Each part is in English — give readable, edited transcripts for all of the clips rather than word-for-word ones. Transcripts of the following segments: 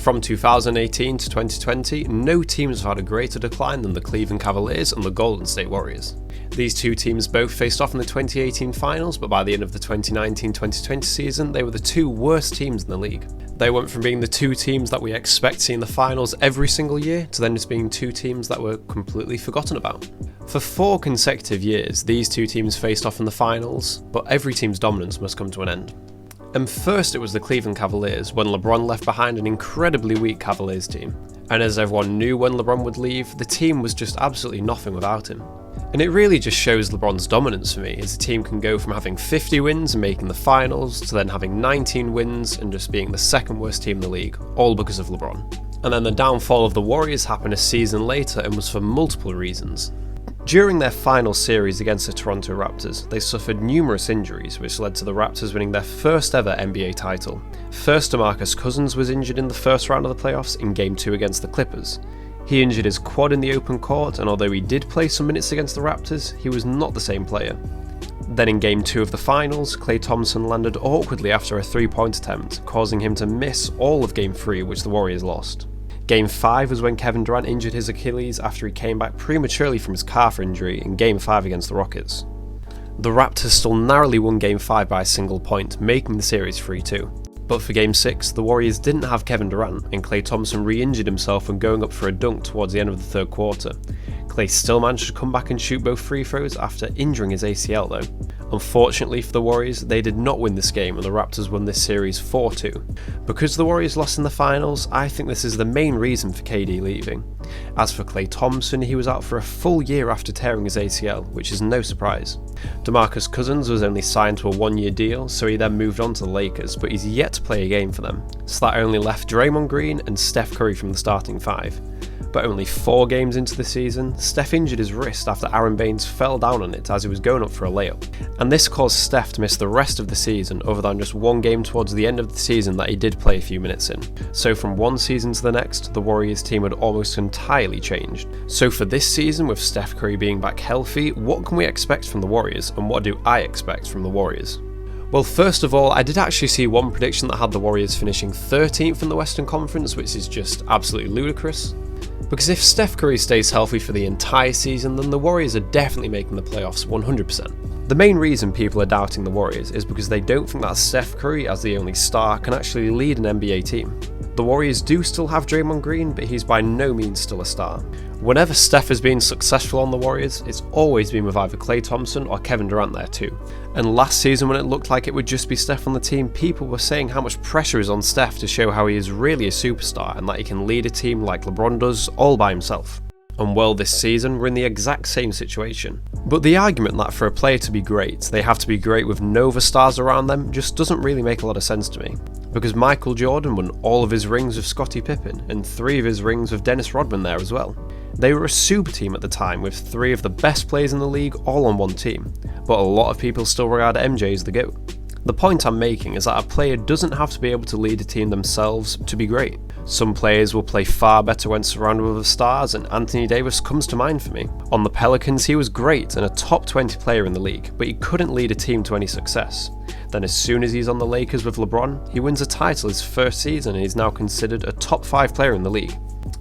From 2018 to 2020, no teams have had a greater decline than the Cleveland Cavaliers and the Golden State Warriors. These two teams both faced off in the 2018 finals, but by the end of the 2019-2020 season, they were the two worst teams in the league. They went from being the two teams that we expect to see in the finals every single year to then just being two teams that were completely forgotten about. For 4 consecutive years, these two teams faced off in the finals, but every team's dominance must come to an end. And first it was the Cleveland Cavaliers when LeBron left behind an incredibly weak Cavaliers team. And as everyone knew when LeBron would leave, the team was just absolutely nothing without him. And it really just shows LeBron's dominance for me, as the team can go from having 50 wins and making the finals to then having 19 wins and just being the second worst team in the league, all because of LeBron. And then the downfall of the Warriors happened a season later and was for multiple reasons. During their final series against the Toronto Raptors, they suffered numerous injuries, which led to the Raptors winning their first ever NBA title. First, DeMarcus Cousins was injured in the first round of the playoffs in Game 2 against the Clippers. He injured his quad in the open court, and although he did play some minutes against the Raptors, he was not the same player. Then in Game 2 of the finals, Klay Thompson landed awkwardly after a 3-point attempt, causing him to miss all of Game 3, which the Warriors lost. Game 5 was when Kevin Durant injured his Achilles after he came back prematurely from his calf injury in Game 5 against the Rockets. The Raptors still narrowly won Game 5 by a single point, making the series 3-2. But for Game 6, the Warriors didn't have Kevin Durant, and Klay Thompson re-injured himself when going up for a dunk towards the end of the third quarter. Klay still managed to come back and shoot both free throws after injuring his ACL though. Unfortunately for the Warriors, they did not win this game and the Raptors won this series 4-2. Because the Warriors lost in the finals, I think this is the main reason for KD leaving. As for Klay Thompson, he was out for a full year after tearing his ACL, which is no surprise. DeMarcus Cousins was only signed to a 1-year deal, so he then moved on to the Lakers, but he's yet to play a game for them. So that only left Draymond Green and Steph Curry from the starting 5. But only 4 games into the season, Steph injured his wrist after Aaron Baines fell down on it as he was going up for a layup. And this caused Steph to miss the rest of the season, other than just 1 game towards the end of the season that he did play a few minutes in. So from one season to the next, the Warriors team had almost entirely changed. So for this season, with Steph Curry being back healthy, what can we expect from the Warriors, and what do I expect from the Warriors? Well, first of all, I did actually see one prediction that had the Warriors finishing 13th in the Western Conference, which is just absolutely ludicrous. Because if Steph Curry stays healthy for the entire season, then the Warriors are definitely making the playoffs 100%. The main reason people are doubting the Warriors is because they don't think that Steph Curry, as the only star, can actually lead an NBA team. The Warriors do still have Draymond Green, but he's by no means still a star. Whenever Steph has been successful on the Warriors, it's always been with either Klay Thompson or Kevin Durant there too. And last season, when it looked like it would just be Steph on the team, people were saying how much pressure is on Steph to show how he is really a superstar and that he can lead a team like LeBron does all by himself. And well, this season we're in the exact same situation. But the argument that for a player to be great, they have to be great with no other stars around them just doesn't really make a lot of sense to me. Because Michael Jordan won all of his rings with Scottie Pippen and 3 of his rings with Dennis Rodman there as well. They were a super team at the time with 3 of the best players in the league all on one team, but a lot of people still regard MJ as the GOAT. The point I'm making is that a player doesn't have to be able to lead a team themselves to be great. Some players will play far better when surrounded with stars, and Anthony Davis comes to mind for me. On the Pelicans, he was great and a top 20 player in the league, but he couldn't lead a team to any success. Then as soon as he's on the Lakers with LeBron, he wins a title his first season and he's now considered a top 5 player in the league.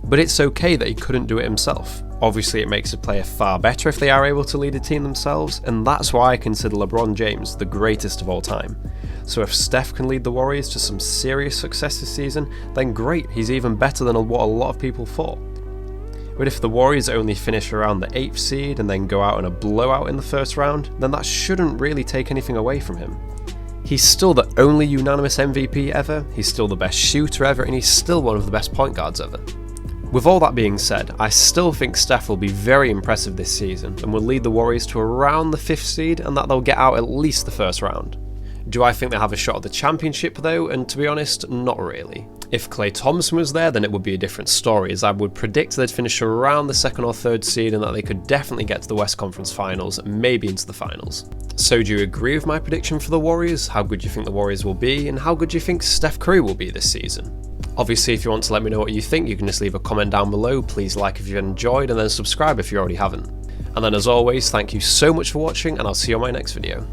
But it's okay that he couldn't do it himself. Obviously it makes a player far better if they are able to lead a team themselves, and that's why I consider LeBron James the greatest of all time. So if Steph can lead the Warriors to some serious success this season, then great, he's even better than what a lot of people thought. But if the Warriors only finish around the 8th seed and then go out in a blowout in the first round, then that shouldn't really take anything away from him. He's still the only unanimous MVP ever, he's still the best shooter ever, and he's still one of the best point guards ever. With all that being said, I still think Steph will be very impressive this season and will lead the Warriors to around the 5th seed and that they'll get out at least the first round. Do I think they'll have a shot at the championship though? And to be honest, not really. If Klay Thompson was there, then it would be a different story, as I would predict they'd finish around the 2nd or 3rd seed and that they could definitely get to the West Conference Finals and maybe into the finals. So do you agree with my prediction for the Warriors? How good do you think the Warriors will be, and how good do you think Steph Curry will be this season? Obviously, if you want to let me know what you think, you can just leave a comment down below. Please like if you enjoyed, and then subscribe if you already haven't. And then as always, thank you so much for watching, and I'll see you on my next video.